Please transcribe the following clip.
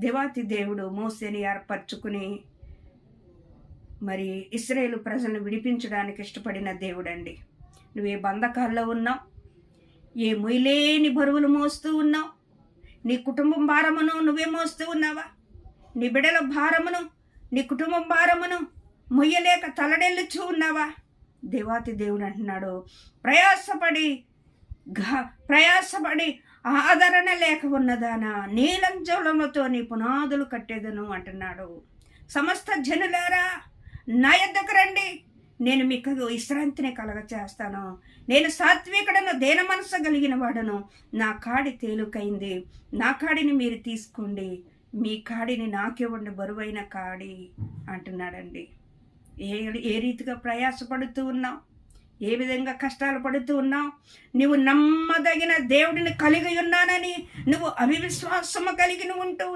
దేవాతి దేవుడు మోసేని ఏర్పరచుకుని మరి ఇశ్రాయేలు ప్రజలను విడిపించడానికి ఇష్టపడిన దేవుడండి. నువ్వే బంధకాల్లో ఉన్నావు, ఏ మొయ్యలేని బరువులు మోస్తూ ఉన్నావు, నీ కుటుంబం భారమును నువ్వే మోస్తూ ఉన్నావా? నీ బిడ్డల భారమును, నీ కుటుంబం భారమును మొయ్యలేక తలడెల్లుచూ ఉన్నావా? దేవాతి దేవుడు అంటున్నాడు, ప్రయాసపడి ఆదరణ లేక ఉన్నదానా, నీలంజలములతో నీ పునాదులు కట్టేదను అంటున్నాడు. సమస్త జనులారా నా యొద్దకు రండి, నేను మీకు విశ్రాంతిని కలగచేస్తాను. నేను సాత్వికుడను, దేన మనసు కలిగిన వాడను. నా కాడి తేలికైంది, నా కాడిని మీరు తీసుకోండి, మీ కాడిని నాకివ్వండి, బరువైన కాడి అంటున్నాడండి. ఏ రీతిగా ప్రయాసపడుతూ ఉన్నావు, ఏ విధంగా కష్టాలు పడుతూ ఉన్నావు? నువ్వు నమ్మదగిన దేవుడిని కలిగి ఉన్నానని నువ్వు అవిశ్వాసము కలిగి ఉంటూ